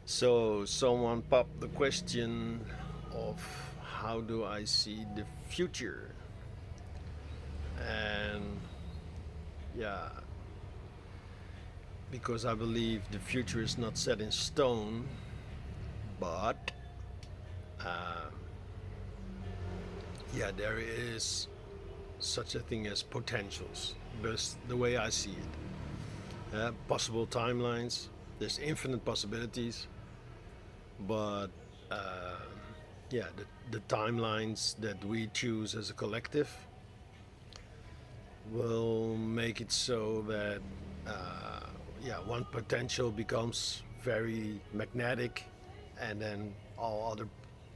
So someone popped the question of how do I see the future? And yeah, because I believe the future is not set in stone, but uh, yeah, there is such a thing as potentials. That's the way I see it. Possible timelines, there's infinite possibilities, but uh, yeah, the timelines that we choose as a collective will make it so that yeah, one potential becomes very magnetic, and then all other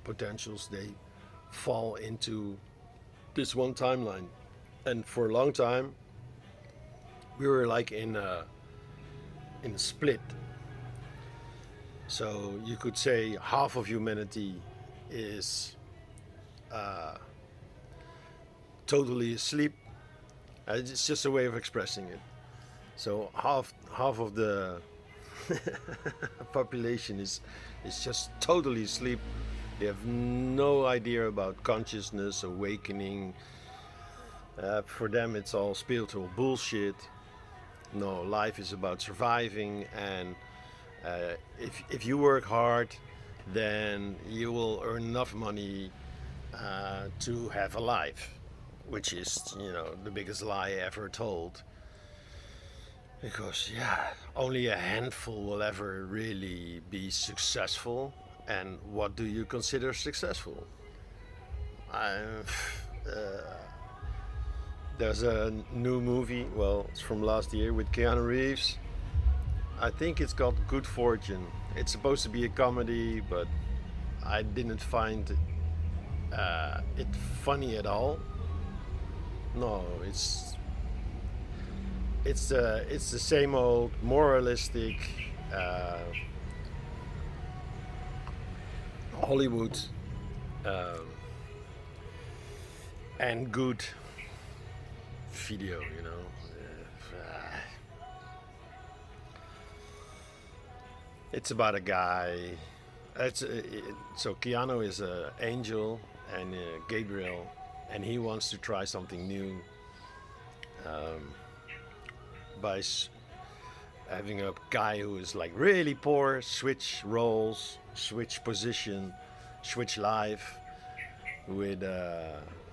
potentials they fall into this one timeline. And for a long time, we were like in a split. So you could say half of humanity is totally asleep. It's just a way of expressing it. So half of the population is just totally asleep. They have no idea about consciousness, awakening. For them, it's all spiritual bullshit. No, life is about surviving, and if you work hard, then you will earn enough money to have a life, which is, the biggest lie ever told. Because, yeah, only a handful will ever really be successful. And what do you consider successful? I, there's a new movie, well, it's from last year with Keanu Reeves. I think it's called Good Fortune. It's supposed to be a comedy, but I didn't find it funny at all. No, it's the same old moralistic uh, Hollywood um, and good video. It's about a guy. So Keanu is an angel and Gabriel, and he wants to try something new by having a guy who is like really poor switch roles, switch position, switch life with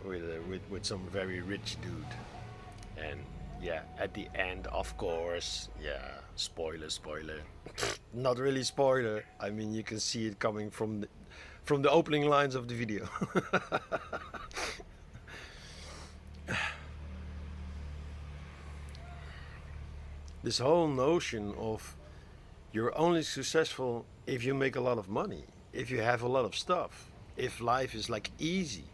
with some very rich dude. And yeah, at the end, of course, yeah, spoiler, not really spoiler. I mean, you can see it coming from the opening lines of the video. This whole notion of you're only successful if you make a lot of money, if you have a lot of stuff, if life is like easy.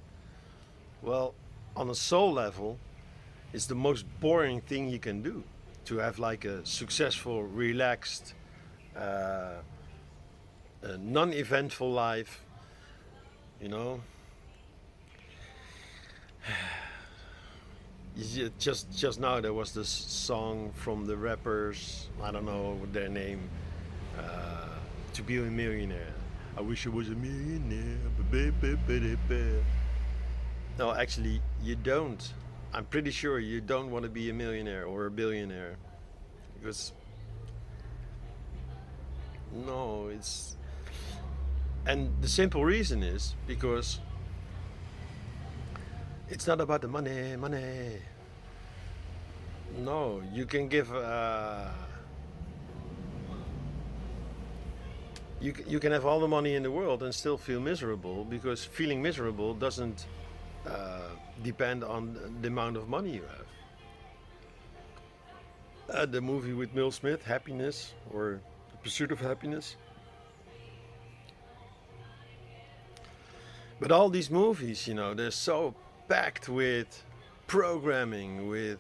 Well, on a soul level, it's the most boring thing you can do to have like a successful, relaxed, uh, non-eventful life. You know, just now there was this song from the rappers. I don't know their name. To be a millionaire. I wish I was a millionaire. No, actually, you don't. I'm pretty sure you don't want to be a millionaire or a billionaire. Because, no, it's. And the simple reason is because it's not about the money. No, you can give. You can have all the money in the world and still feel miserable, because feeling miserable doesn't depend on the amount of money you have. The movie with Will Smith, Happiness, or The Pursuit of Happiness. But all these movies, they're so packed with programming, with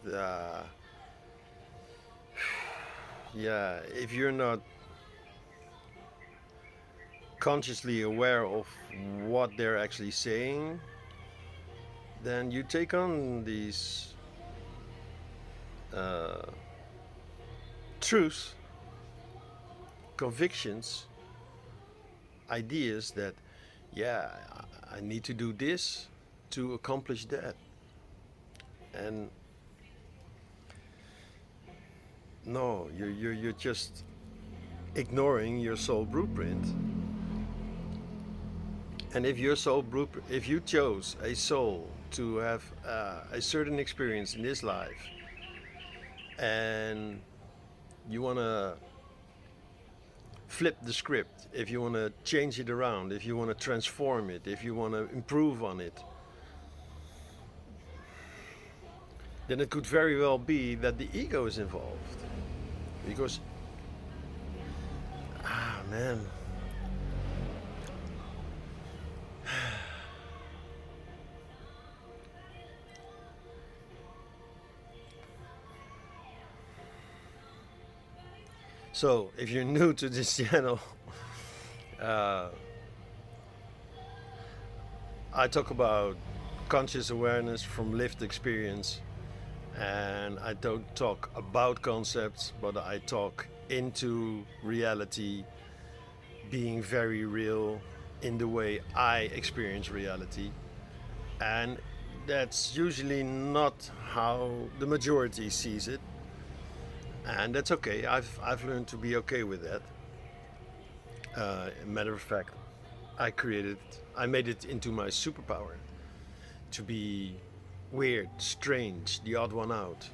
yeah, if you're not consciously aware of what they're actually saying, then you take on these truths, convictions, ideas that, yeah, I need to do this to accomplish that. And no, you're just ignoring your soul blueprint. And if your soul blueprint, if you chose a soul to have a certain experience in this life, and you want to flip the script, if you want to change it around, if you want to transform it, if you want to improve on it, then it could very well be that the ego is involved. Because, man. So, if you're new to this channel, I talk about conscious awareness from lived experience, and I don't talk about concepts, but I talk into reality being very real in the way I experience reality. And that's usually not how the majority sees it. And that's okay. I've learned to be okay with that. Matter of fact, I made it into my superpower to be weird, strange, the odd one out.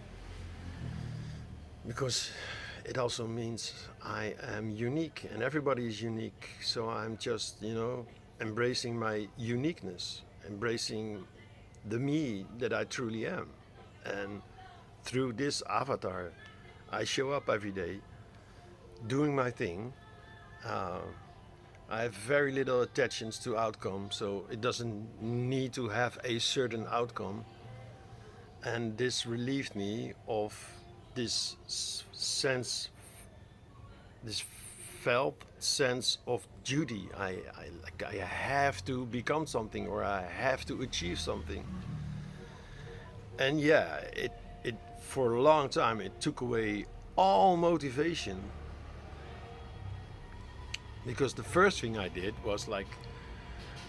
Because it also means I am unique, and everybody is unique. So I'm just, embracing my uniqueness, embracing the me that I truly am. And through this avatar, I show up every day doing my thing. I have very little attachments to outcome, so it doesn't need to have a certain outcome. And this relieved me of this sense, this felt sense of duty. I have to become something, or I have to achieve something. And yeah, it for a long time it took away all motivation, because the first thing I did was like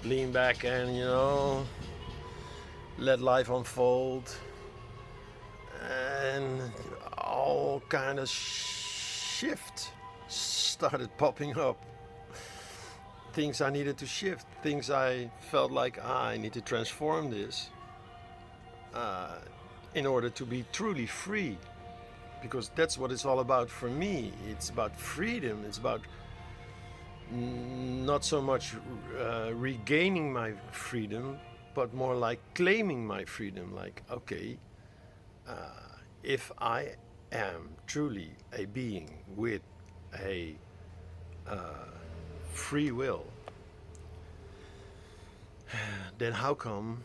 lean back and let life unfold, and all kind of shift started popping up. Things I needed to shift, things I felt like I need to transform this in order to be truly free, because that's what it's all about for me. It's about freedom. It's about not so much regaining my freedom, but more like claiming my freedom. Like, okay, if I am truly a being with a free will, then how come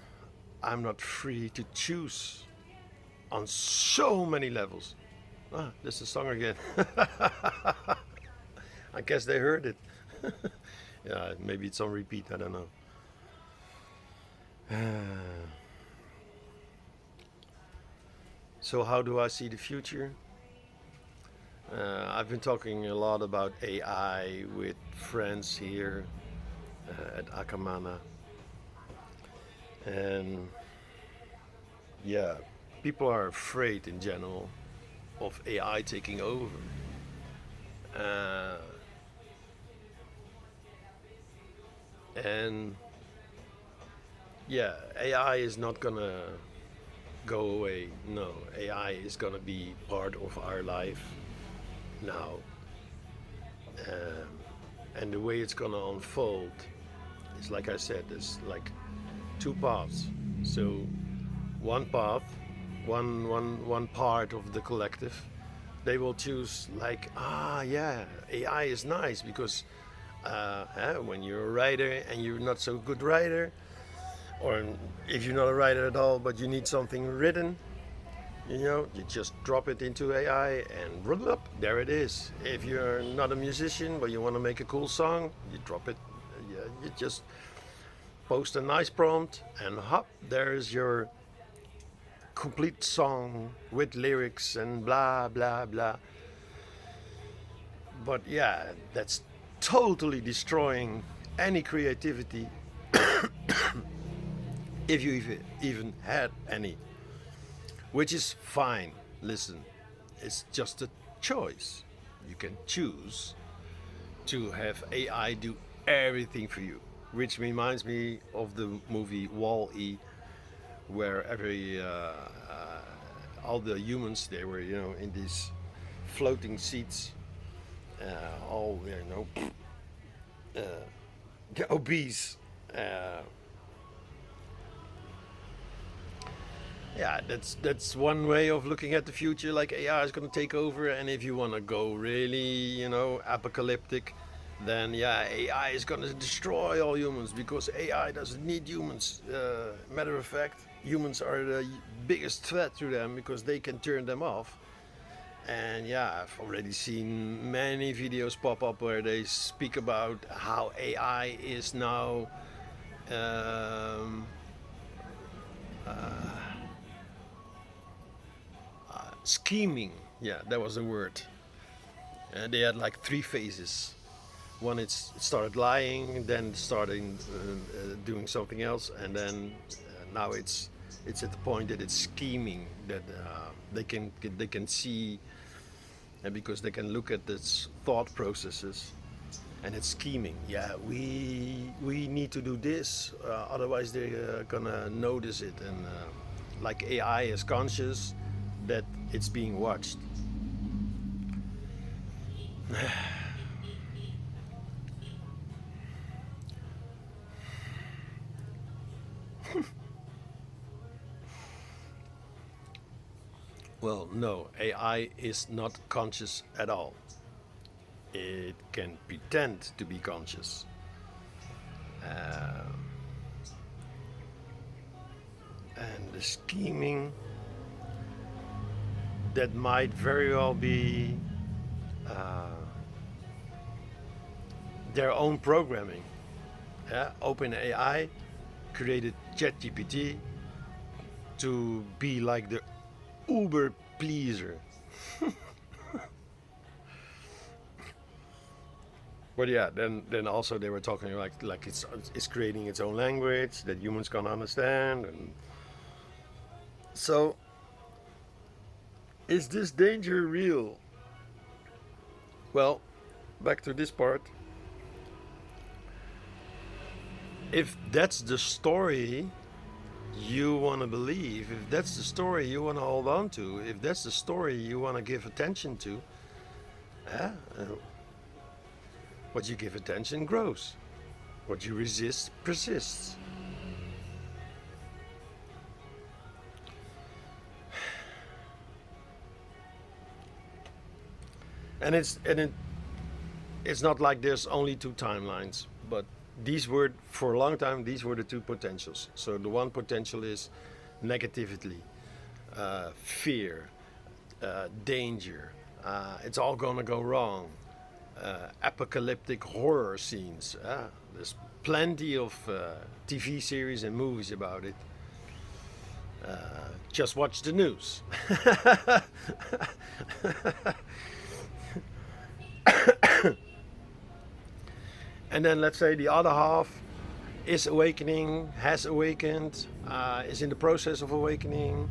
I'm not free to choose on so many levels? There's the song again. I guess they heard it. Yeah, maybe it's on repeat, I don't know. So how do I see the future? I've been talking a lot about AI with friends here at Akamana. And yeah, people are afraid in general of AI taking over. And yeah, AI is not gonna go away. No, AI is gonna be part of our life now. And the way it's gonna unfold is, like I said, there's like two paths. So one path, one part of the collective, they will choose like, yeah, AI is nice because when you're a writer and you're not so good writer, or if you're not a writer at all but you need something written, you just drop it into AI and up, there it is. If you're not a musician but you want to make a cool song, you drop it, you just post a nice prompt and hop, there's your complete song with lyrics and blah blah blah. But yeah, that's totally destroying any creativity if you even had any, which is fine. Listen, it's just a choice. You can choose to have AI do everything for you, which reminds me of the movie Wall-E, where all the humans, they were, in these floating seats, all, obese. Uh, yeah, that's one way of looking at the future. Like AI is going to take over, and if you want to go really, apocalyptic, then yeah, AI is going to destroy all humans because AI doesn't need humans. Matter of fact, humans are the biggest threat to them because they can turn them off. And yeah, I've already seen many videos pop up where they speak about how AI is now um, scheming. Yeah, that was the word. They had like three phases. One, it started lying, then starting doing something else, and then now it's at the point that it's scheming. That they can see, and because they can look at its thought processes, and it's scheming. Yeah, we need to do this, otherwise they're gonna notice it, and like AI is conscious that it's being watched. Well, no, AI is not conscious at all. It can pretend to be conscious. Uh, and the scheming, that might very well be uh, their own programming. Yeah? OpenAI created ChatGPT to be like the uber pleaser. But yeah, then also they were talking like it's creating its own language that humans can understand, and so is this danger real? Well, back to this part. If that's the story you want to believe, if that's the story you want to hold on to, if that's the story you want to give attention to, uh, what you give attention grows. What you resist persists. And it's not like there's only two timelines, but these were, for a long time, these were the two potentials. So the one potential is negativity, fear, danger. It's all gonna go wrong. Apocalyptic horror scenes. There's plenty of TV series and movies about it. Just watch the news. And then let's say the other half is awakening, has awakened, is in the process of awakening,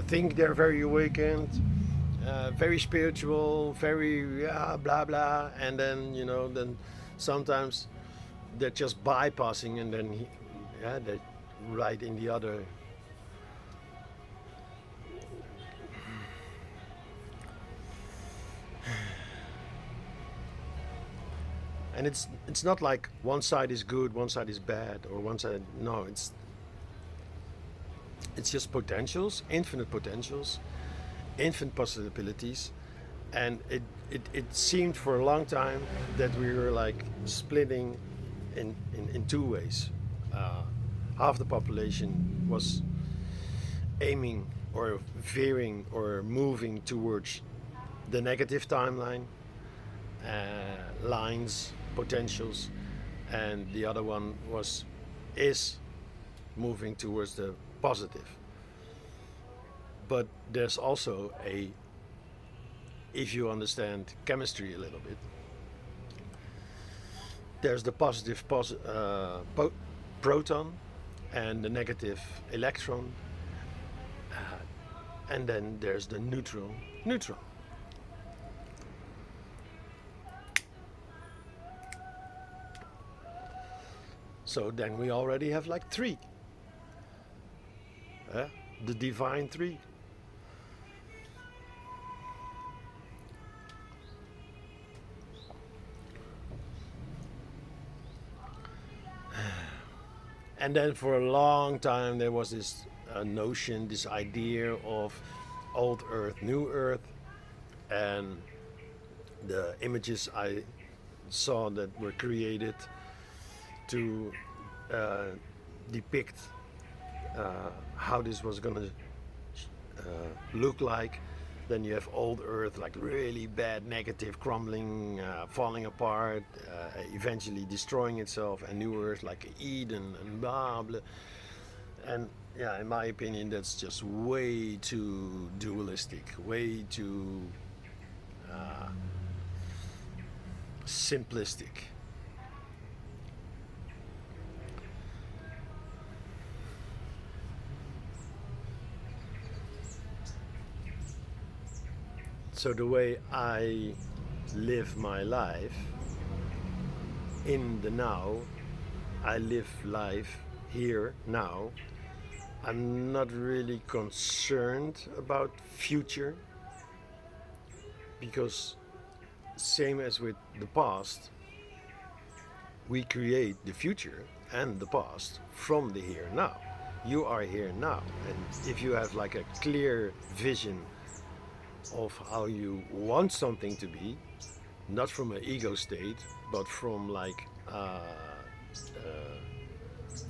think they're very awakened, very spiritual, very blah blah, and then then sometimes they're just bypassing, and then they're right in the other. And it's not like one side is good, one side is bad, or one side no. It's just potentials, infinite possibilities, and it seemed for a long time that we were like splitting in two ways. Half the population was aiming or veering or moving towards the negative timeline, lines, potentials, and the other one is moving towards the positive. But there's also if you understand chemistry a little bit, there's the proton and the negative electron, and then there's the neutron. So then we already have like three, the divine three. And then for a long time there was this notion, this idea of old Earth, new Earth, and the images I saw that were created to depict how this was going to look like. Then you have old Earth, like really bad, negative, crumbling, falling apart, eventually destroying itself, and new Earth like Eden and blah blah. And yeah, in my opinion, that's just way too dualistic, way too simplistic. So the way I live my life in the now, I live life here now. I'm not really concerned about future, because same as with the past, we create the future and the past from the here now. You are here now, and if you have like a clear vision of how you want something to be, not from an ego state, but from like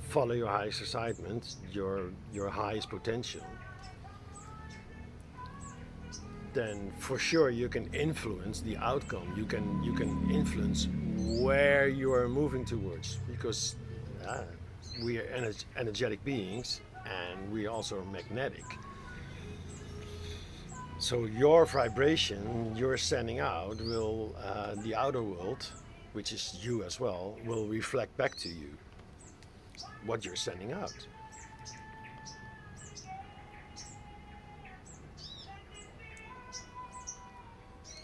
follow your highest excitement, your highest potential, then for sure you can influence the outcome. You can influence where you are moving towards, because we are energetic beings and we also are magnetic. So your vibration you're sending out will, the outer world, which is you as well, will reflect back to you what you're sending out.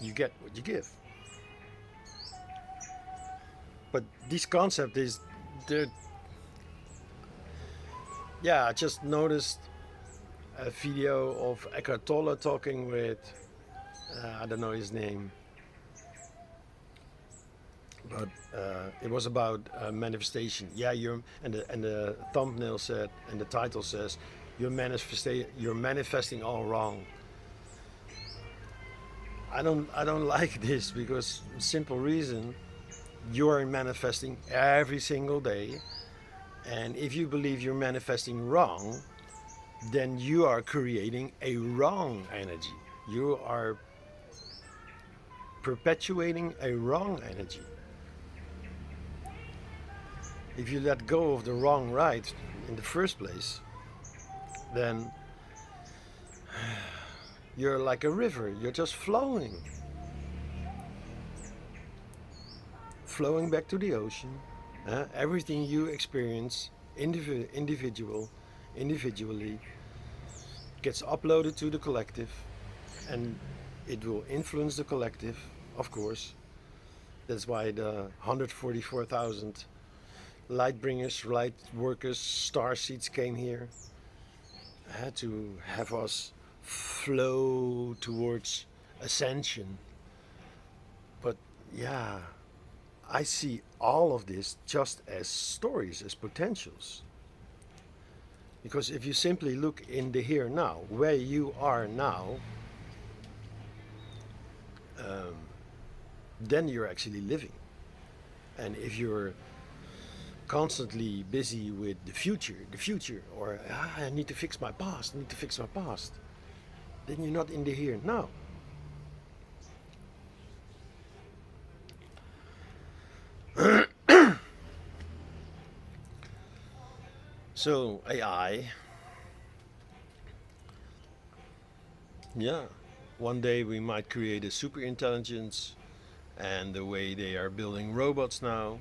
You get what you give. But this concept is, the yeah, I just noticed a video of Eckhart Tolle talking with, I don't know his name, but it was about manifestation. Yeah, and the thumbnail said, and the title says, you're manifesting all wrong. I don't like this, because simple reason, you are manifesting every single day, and if you believe you're manifesting wrong, then you are creating a wrong energy. You are perpetuating a wrong energy. If you let go of the wrong right in the first place, then you're like a river. You're just flowing back to the ocean. Everything you experience individually gets uploaded to the collective, and it will influence the collective, of course. That's why the 144,000 light bringers, light workers, star seeds came here, to have us flow towards ascension. But yeah, I see all of this just as stories, as potentials. Because if you simply look in the here now, where you are now, then you're actually living. And if you're constantly busy with the future, or I need to fix my past, then you're not in the here now. So AI, yeah, one day we might create a super intelligence, and the way they are building robots now,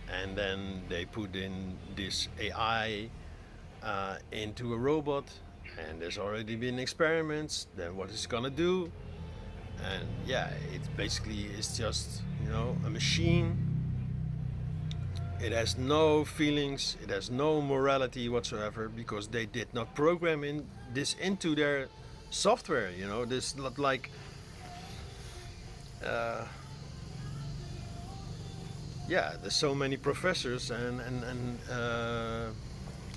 and then they put in this AI into a robot, and there's already been experiments. Then what it's gonna do? And yeah, it basically is just a machine. It has no feelings. It has no morality whatsoever because they did not program this into their software. This not like. Uh, yeah, there's so many professors and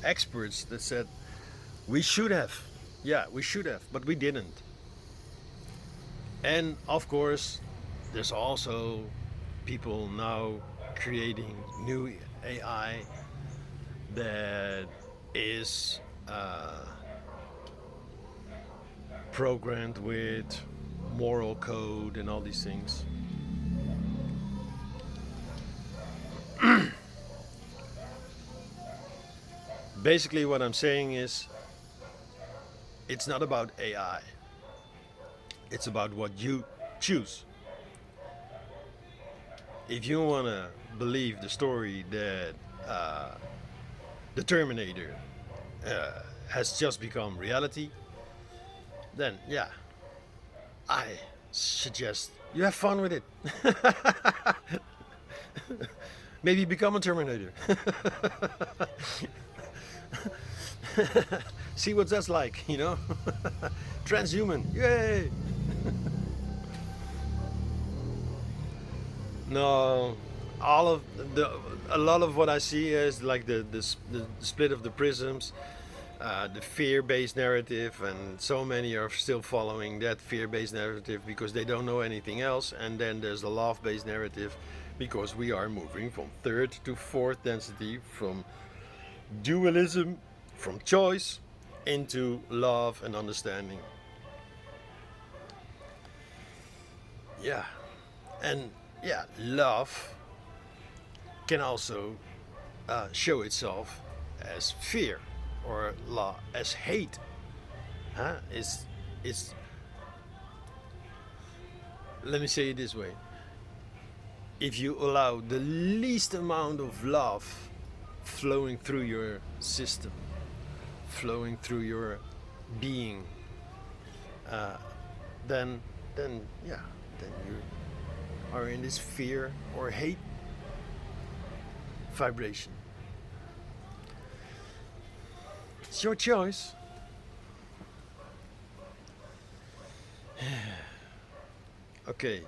experts that said we should have. Yeah, we should have, but we didn't. And of course, there's also people now creating new AI that is programmed with moral code and all these things. Basically, what I'm saying is it's not about AI, it's about what you choose. If you want to believe the story that the Terminator has just become reality, then yeah, I suggest you have fun with it. Maybe become a Terminator. See what that's like, Transhuman, yay! No, a lot of what I see is like the split of the prisms, the fear-based narrative, and so many are still following that fear-based narrative because they don't know anything else. And then there's the love-based narrative because we are moving from third to fourth density, from dualism, from choice, into love and understanding. Yeah, and yeah, love can also show itself as fear or as hate. Huh? It's let me say it this way: if you allow the least amount of love flowing through your system, flowing through your being, then yeah, then you are in this fear or hate vibration. It's your choice. Okay.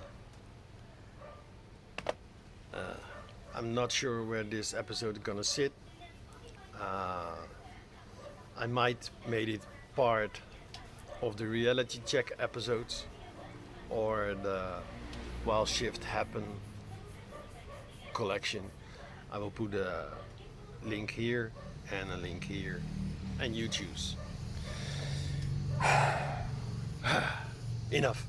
I'm not sure where this episode is gonna sit. I might made it part of the reality check episodes or the While Shift Happen collection. I will put a link here and a link here, and you choose. Enough.